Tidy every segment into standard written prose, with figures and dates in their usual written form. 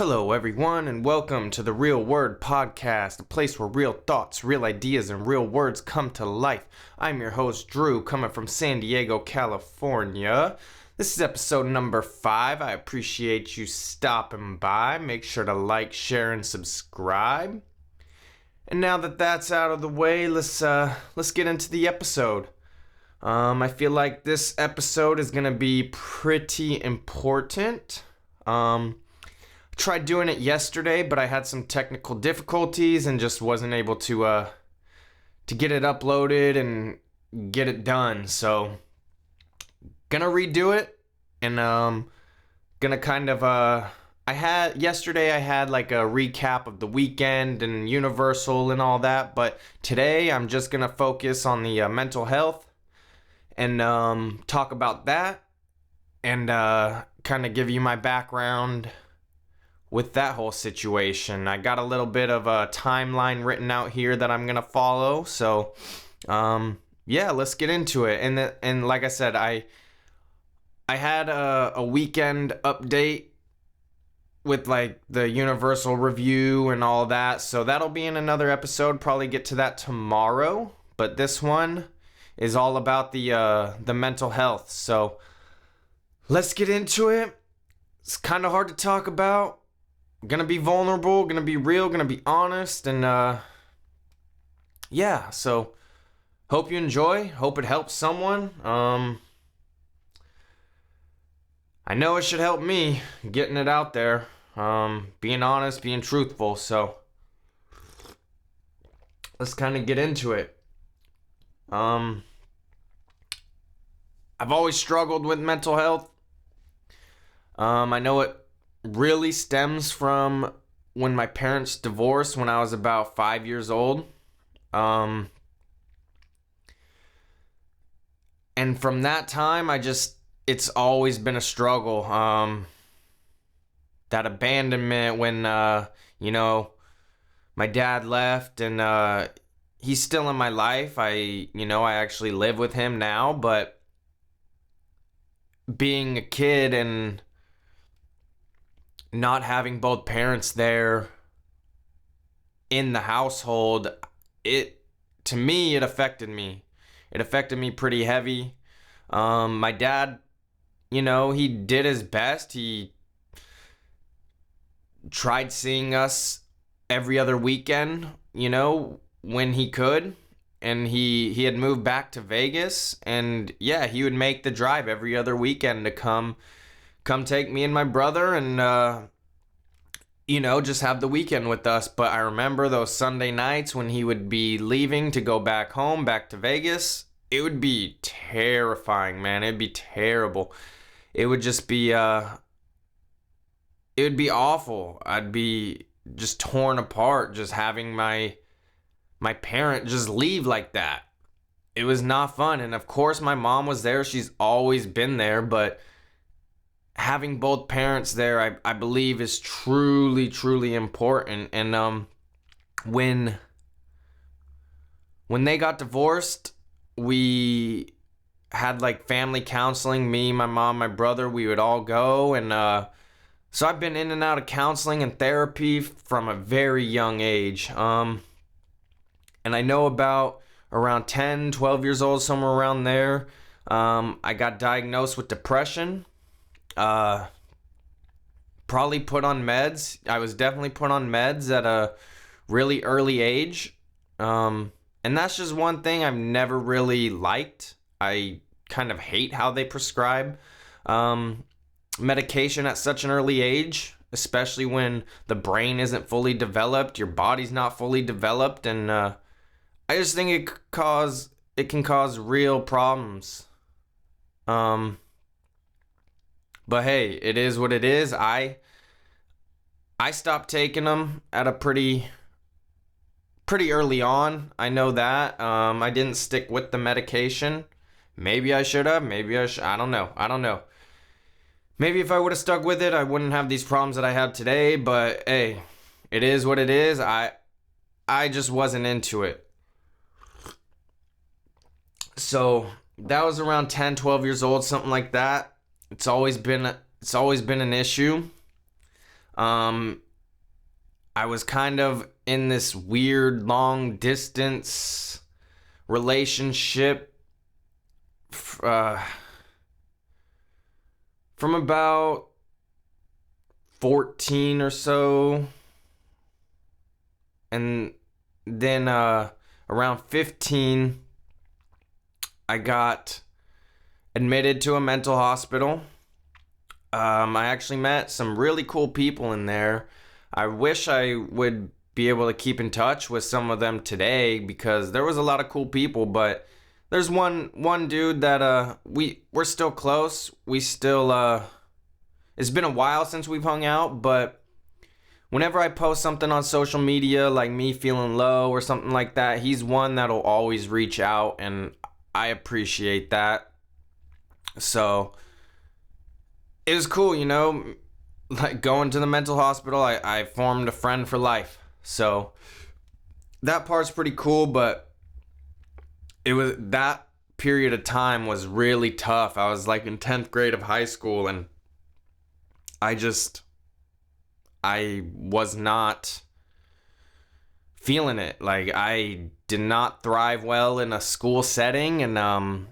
Hello, everyone, and welcome to the Real Word Podcast, a place where real thoughts, real ideas, and real words come to life. I'm your host, Drew, coming from San Diego, California. This is episode number 5. I appreciate you stopping by. Make sure to like, share, and subscribe. And now that that's out of the way, let's get into the episode. I feel like this episode is gonna be pretty important. Tried doing it yesterday, but I had some technical difficulties and just wasn't able to get it uploaded and get it done. So gonna redo it, and gonna kind of I had like a recap of the weekend and Universal and all that, but today I'm just gonna focus on the mental health and talk about that and kind of give you my background with that whole situation. I got a little bit of a timeline written out here that I'm gonna follow. So, yeah, let's get into it. And like I said, I had a weekend update with like the Universal review and all that. So that'll be in another episode. Probably get to that tomorrow. But this one is all about the mental health. So let's get into it. It's kind of hard to talk about. Gonna be vulnerable, gonna be real, gonna be honest, and yeah, so hope you enjoy, hope it helps someone. I know it should help me getting it out there, being honest, being truthful. So let's kind of get into it. I've always struggled with mental health. I know it really stems from when my parents divorced when I was about 5 years old. And from that time, it's always been a struggle. That abandonment when, my dad left, and he's still in my life. I actually live with him now, but being a kid and not having both parents there in the household, to me it affected me. It affected me pretty heavy. My dad, he did his best. He tried seeing us every other weekend, when he could. And he had moved back to Vegas, and yeah, he would make the drive every other weekend to come take me and my brother and, just have the weekend with us. But I remember those Sunday nights when he would be leaving to go back home, back to Vegas. It would be terrifying, man. It'd be terrible. It would just be, it would be awful. I'd be just torn apart just having my parent just leave like that. It was not fun. And of course my mom was there. She's always been there, but having both parents there, I believe, is truly, truly important. And when they got divorced, we had like family counseling. Me, my mom, my brother, we would all go. And so I've been in and out of counseling and therapy from a very young age. And I know about around 10, 12 years old, somewhere around there, I got diagnosed with depression. Probably put on meds. I was definitely put on meds at a really early age. And that's just one thing I've never really liked. I kind of hate how they prescribe medication at such an early age, especially when the brain isn't fully developed, your body's not fully developed, and I just think it can cause real problems. But hey, it is what it is. I stopped taking them at a pretty early on. I know that. I didn't stick with the medication. Maybe I should have. I don't know. Maybe if I would have stuck with it, I wouldn't have these problems that I have today. But hey, it is what it is. I just wasn't into it. So that was around 10, 12 years old, something like that. It's always been an issue. I was kind of in this weird long distance relationship from about 14 or so, and then around 15 I got admitted to a mental hospital. I actually met some really cool people in there. I wish I would be able to keep in touch with some of them today because there was a lot of cool people, but there's one dude that we're still close. We still it's been a while since we've hung out, but whenever I post something on social media like me feeling low or something like that, he's one that'll always reach out, and I appreciate that. So it was cool, like going to the mental hospital. I formed a friend for life. So that part's pretty cool, but it was that period of time was really tough. I was like in 10th grade of high school, and I was not feeling it. Like, I did not thrive well in a school setting, and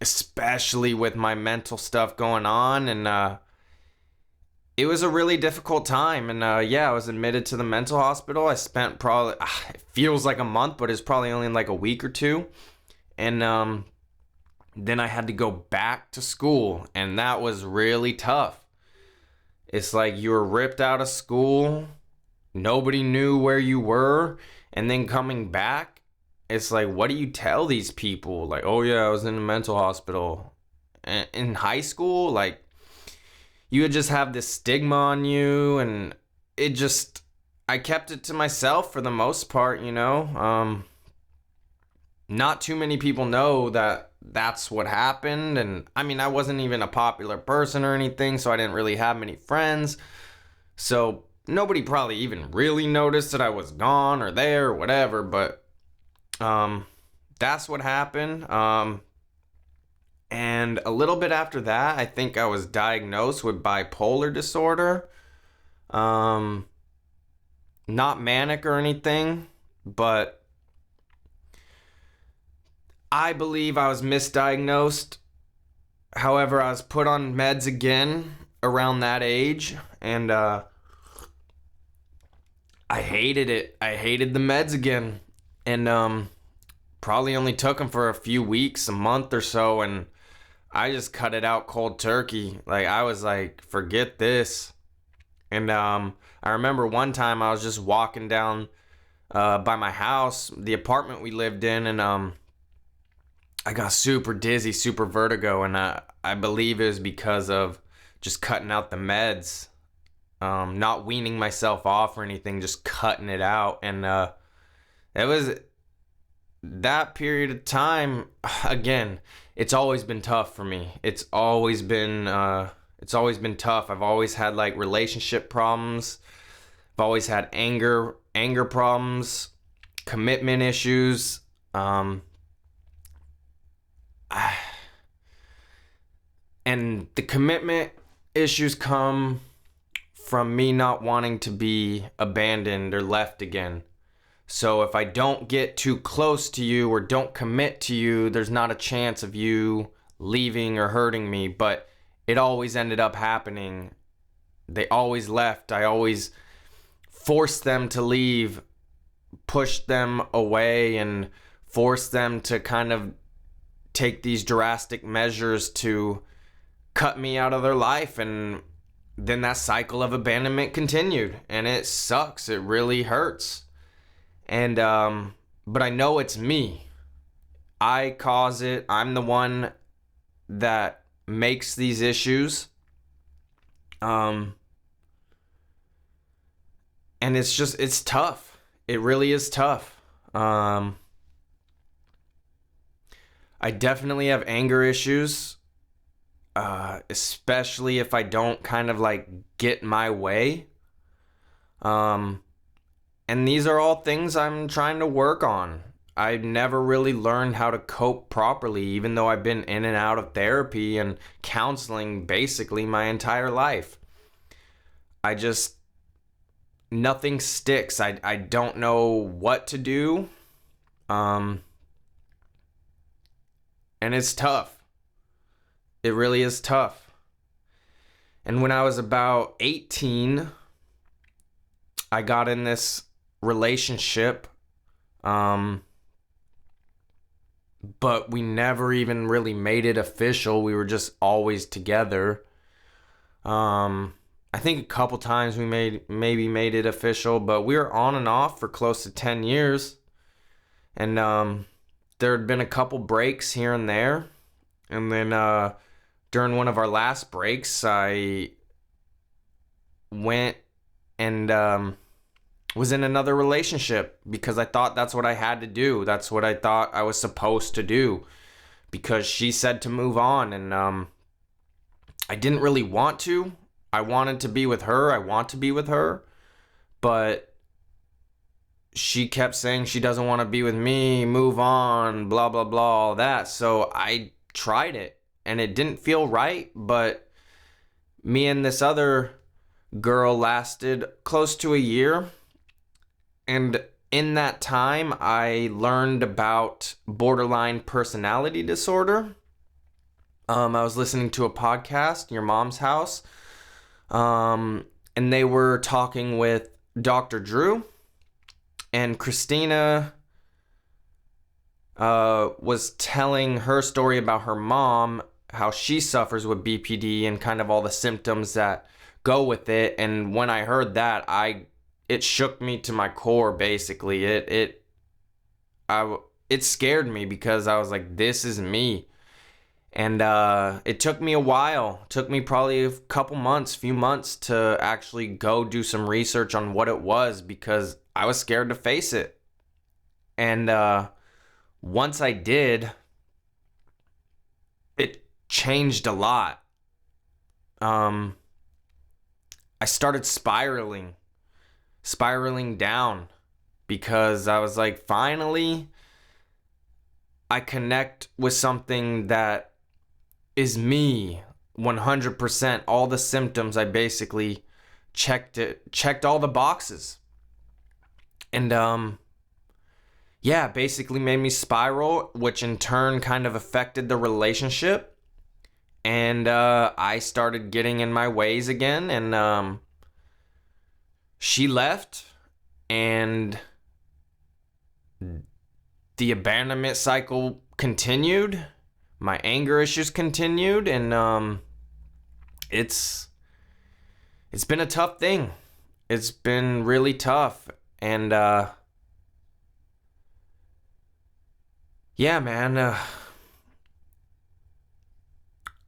especially with my mental stuff going on, and it was a really difficult time. And I was admitted to the mental hospital. I spent probably it feels like a month, but it's probably only like a week or two. And then I had to go back to school, and that was really tough. It's like you were ripped out of school, nobody knew where you were, and then coming back, it's like, what do you tell these people? Like, oh yeah, I was in a mental hospital. And in high school, like, you would just have this stigma on you, and I kept it to myself for the most part. Not too many people know that that's what happened, and I mean, I wasn't even a popular person or anything, so I didn't really have many friends, so nobody probably even really noticed that I was gone or there or whatever. But that's what happened. And a little bit after that, I think I was diagnosed with bipolar disorder. Not manic or anything, but I believe I was misdiagnosed. However, I was put on meds again around that age, and I hated it. I hated the meds again, and probably only took them for a few weeks, a month or so, and I just cut it out cold turkey. Like, I was like, forget this. And I remember one time I was just walking down by my house, the apartment we lived in, and I got super dizzy, super vertigo, and I believe it was because of just cutting out the meds, not weaning myself off or anything, just cutting it out. And it was that period of time. Again, it's always been tough for me. It's always been tough. I've always had like relationship problems. I've always had anger problems, commitment issues. And the commitment issues come from me not wanting to be abandoned or left again. So if I don't get too close to you or don't commit to you, there's not a chance of you leaving or hurting me. But it always ended up happening. They always left. I always forced them to leave, pushed them away, and forced them to kind of take these drastic measures to cut me out of their life. And then that cycle of abandonment continued, and it sucks. It really hurts. And but I know it's me. I cause it. I'm the one that makes these issues. And it's tough. It really is tough. I definitely have anger issues, especially if I don't kind of like get my way. And these are all things I'm trying to work on. I never really learned how to cope properly, even though I've been in and out of therapy and counseling basically my entire life. I just nothing sticks. I don't know what to do. And it's tough. It really is tough. And when I was about 18, I got in this relationship. But we never even really made it official. We were just always together. I think a couple times we maybe made it official, but we were on and off for close to 10 years. And there had been a couple breaks here and there. And then during one of our last breaks, I went and was in another relationship because I thought that's what I had to do. That's what I thought I was supposed to do because she said to move on, and I didn't really want to. I wanted to be with her. I want to be with her, but she kept saying she doesn't want to be with me, move on, blah, blah, blah, all that. So I tried it, and it didn't feel right, but me and this other girl lasted close to a year. And in that time, I learned about borderline personality disorder. I was listening to a podcast, Your Mom's House, and they were talking with Dr. Drew, and Christina was telling her story about her mom, how she suffers with BPD and kind of all the symptoms that go with it. And when I heard that, it shook me to my core, basically. It scared me because I was like, this is me. And it took me a while. It took me probably a few months to actually go do some research on what it was because I was scared to face it. And once I did, it changed a lot. I started spiraling down because I was like, finally, I connect with something that is me 100%. All the symptoms, I basically checked all the boxes. And basically made me spiral, which in turn kind of affected the relationship. And I started getting in my ways again, and she left, and the abandonment cycle continued. My anger issues continued, and it's been a tough thing. It's been really tough, and yeah, man.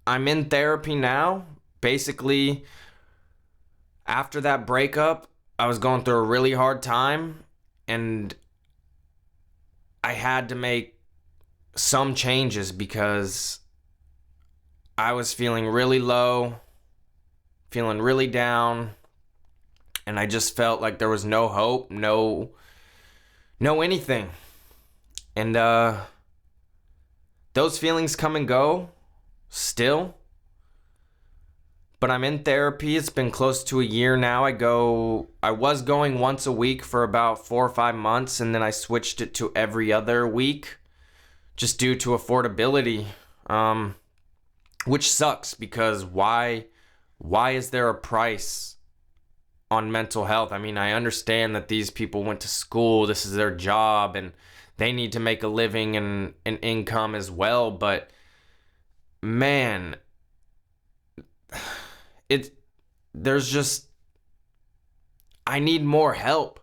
I'm in therapy now. Basically, after that breakup, I was going through a really hard time, and I had to make some changes because I was feeling really low, feeling really down, and I just felt like there was no hope, no anything. And those feelings come and go still. But I'm in therapy. It's been close to a year now. I was going once a week for about 4 or 5 months, and then I switched it to every other week just due to affordability, which sucks because why is there a price on mental health? I mean, I understand that these people went to school, this is their job, and they need to make a living and an income as well, but man, I need more help,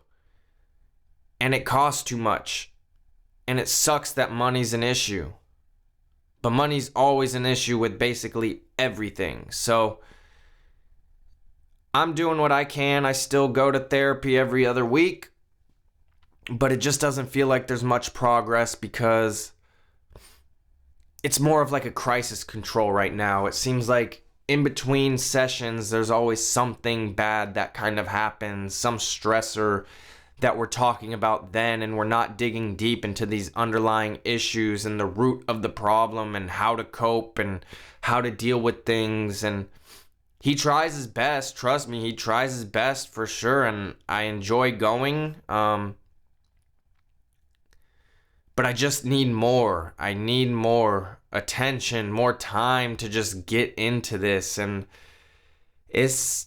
and it costs too much, and it sucks that money's an issue, but money's always an issue with basically everything. So I'm doing what I can. I still go to therapy every other week, but it just doesn't feel like there's much progress because it's more of like a crisis control right now. It seems like in between sessions, there's always something bad that kind of happens, some stressor that we're talking about then, and we're not digging deep into these underlying issues and the root of the problem and how to cope and how to deal with things. And he tries his best. Trust me, he tries his best for sure, and I enjoy going. But I just need more. I need more attention, more time to just get into this, and it's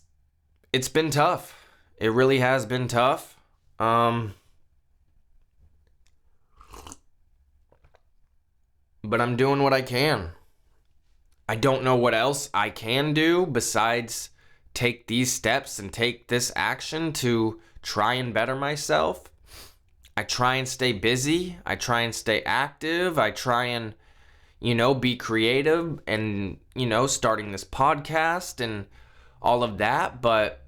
been tough. It really has been tough. But I'm doing what I can. I don't know what else I can do besides take these steps and take this action to try and better myself. I try and stay busy. I try and stay active. I try and, be creative and, starting this podcast and all of that. But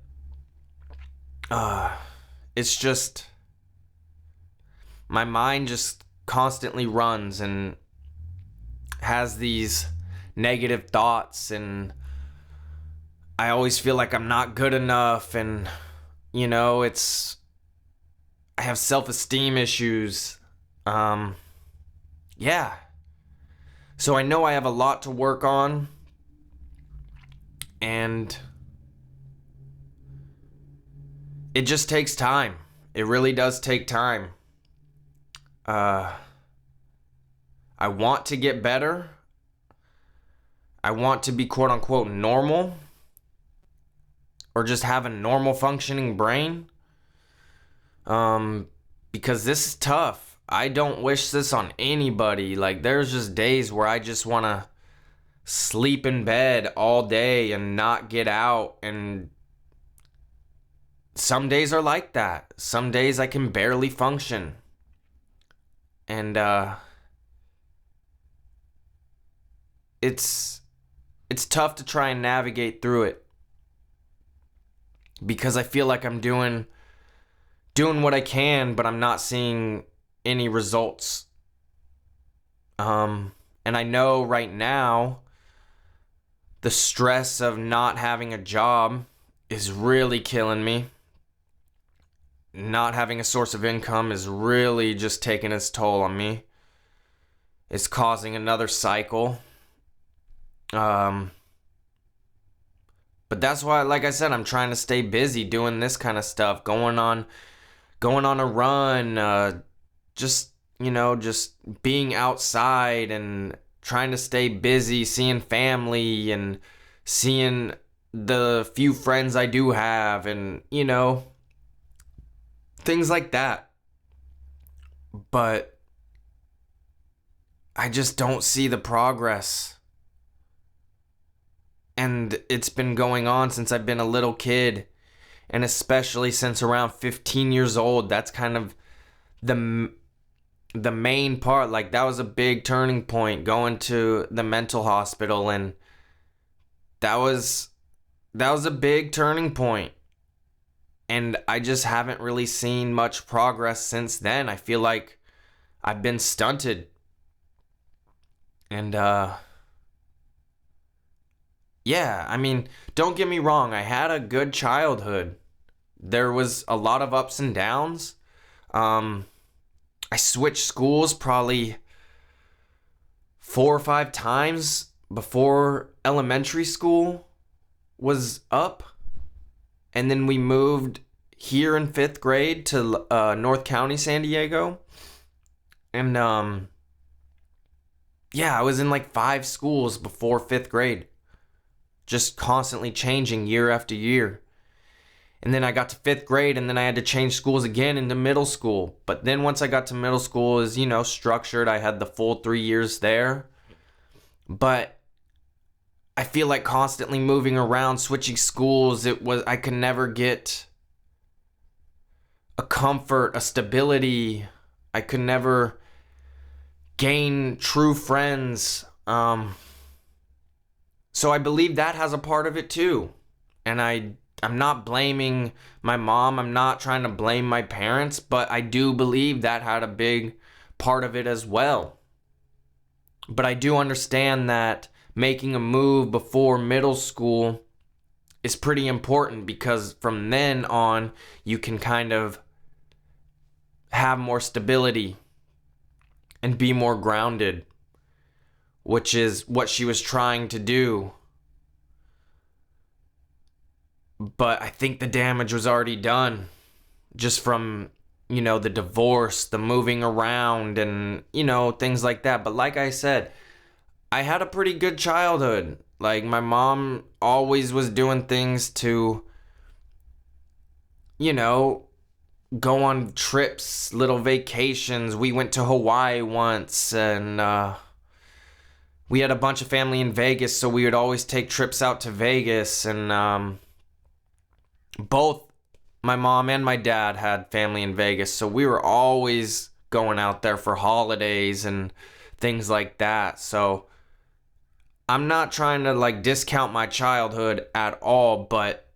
it's just, my mind just constantly runs and has these negative thoughts, and I always feel like I'm not good enough, and I have self-esteem issues. Yeah. So I know I have a lot to work on, and it just takes time. It really does take time. I want to get better. I want to be quote unquote normal, or just have a normal functioning brain. Because this is tough. I don't wish this on anybody. Like, there's just days where I just want to sleep in bed all day and not get out, and some days are like that. Some days I can barely function. And it's tough to try and navigate through it, because I feel like I'm doing what I can, but I'm not seeing any results. And I know right now the stress of not having a job is really killing me. Not having a source of income is really just taking its toll on me. It's causing another cycle. But that's why, like I said, I'm trying to stay busy doing this kind of stuff, going on a run, just being outside and trying to stay busy, seeing family and seeing the few friends I do have, and things like that. But I just don't see the progress. And it's been going on since I've been a little kid, and especially since around 15 years old. That's kind of the main part. Like, that was a big turning point, going to the mental hospital, and that was a big turning point. And I just haven't really seen much progress since then. I feel like I've been stunted. And yeah, I mean, don't get me wrong, I had a good childhood. There was a lot of ups and downs. I switched schools probably 4 or 5 times before elementary school was up. And then we moved here in 5th grade to North County, San Diego. And yeah, I was in like 5 schools before 5th grade. Just constantly changing year after year. And then I got to 5th grade, and then I had to change schools again into middle school. But then once I got to middle school, is structured. I had the full 3 years there. But I feel like constantly moving around, switching schools, I could never get a comfort, a stability. I could never gain true friends. So I believe that has a part of it too. And I'm not blaming my mom. I'm not trying to blame my parents, but I do believe that had a big part of it as well. But I do understand that making a move before middle school is pretty important, because from then on you can kind of have more stability and be more grounded, which is what she was trying to do. But I think the damage was already done just from, the divorce, the moving around, and, things like that. But like I said, I had a pretty good childhood. Like, my mom always was doing things to, you know, go on trips, little vacations. We went to Hawaii once, and we had a bunch of family in Vegas, so we would always take trips out to Vegas. And both my mom and my dad had family in Vegas, so we were always going out there for holidays and things like that. So I'm not trying to like discount my childhood at all, but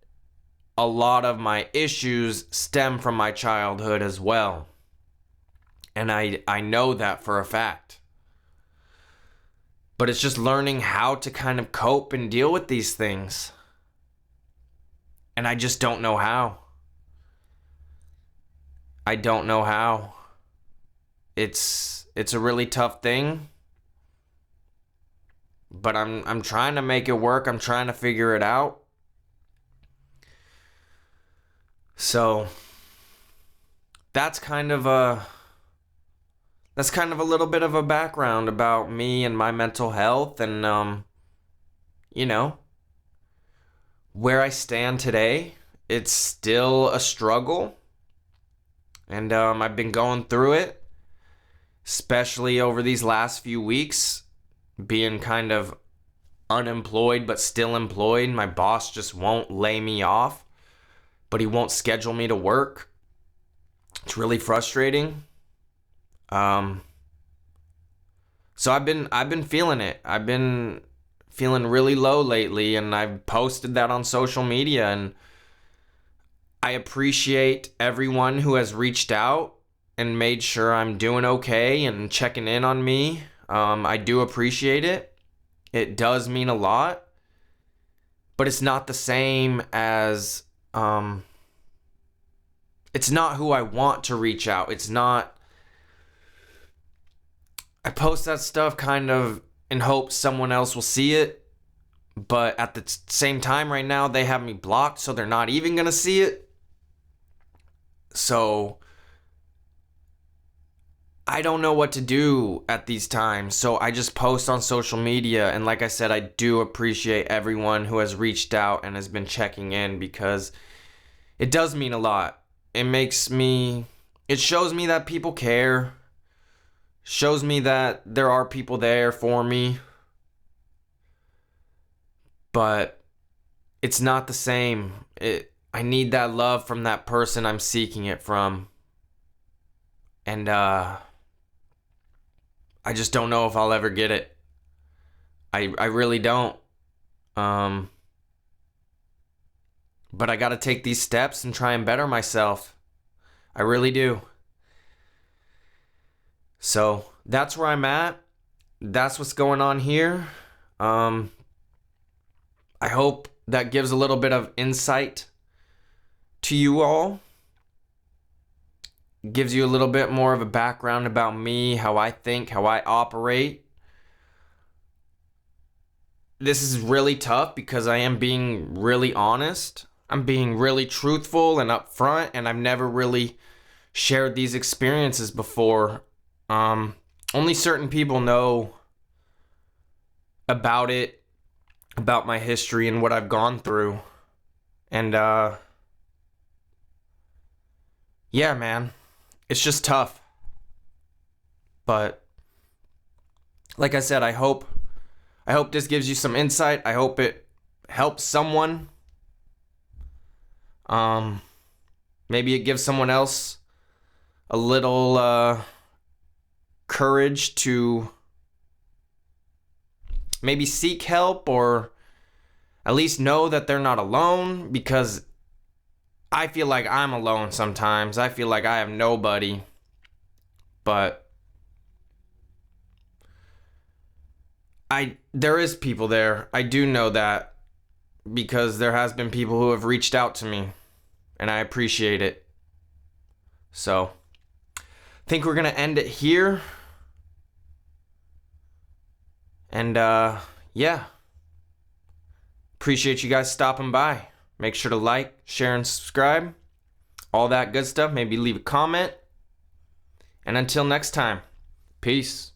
a lot of my issues stem from my childhood as well. And I know that for a fact. But it's just learning how to kind of cope and deal with these things. And I just don't know how. I don't know how. It's a really tough thing. But I'm trying to make it work. I'm trying to figure it out. So that's kind of a little bit of a background about me and my mental health, and where I stand today. It's still a struggle, and I've been going through it, especially over these last few weeks, being kind of unemployed but still employed. My boss just won't lay me off, but he won't schedule me to work. It's really frustrating. So I've been feeling it. I've been feeling really low lately, and I've posted that on social media, and I appreciate everyone who has reached out and made sure I'm doing okay and checking in on me. I do appreciate it. It does mean a lot, but it's not the same as, it's not who I want to reach out. It's not, I post that stuff kind of in hopes someone else will see it, but at the same time right now they have me blocked, so they're not even gonna see it. So I don't know what to do at these times, so I just post on social media. And like I said, I do appreciate everyone who has reached out and has been checking in, because it does mean a lot. It shows me that people care. Shows me that there are people there for me. But it's not the same. I need that love from that person I'm seeking it from. And I just don't know if I'll ever get it. I really don't. But I gotta take these steps and try and better myself. I really do. So that's where I'm at. That's what's going on here. I hope that gives a little bit of insight to you all. Gives you a little bit more of a background about me, how I think, how I operate. This is really tough because I am being really honest. I'm being really truthful and upfront, and I've never really shared these experiences before. Only certain people know about it, about my history and what I've gone through. And yeah, man, it's just tough. But like I said, I hope this gives you some insight. I hope it helps someone. Maybe it gives someone else a little courage to maybe seek help, or at least know that they're not alone, because I feel like I'm alone sometimes. I feel like I have nobody. But there is people there. I do know that, because there has been people who have reached out to me, and I appreciate it. So I think we're gonna end it here. And yeah, appreciate you guys stopping by. Make sure to like, share, and subscribe. All that good stuff. Maybe leave a comment. And until next time, peace.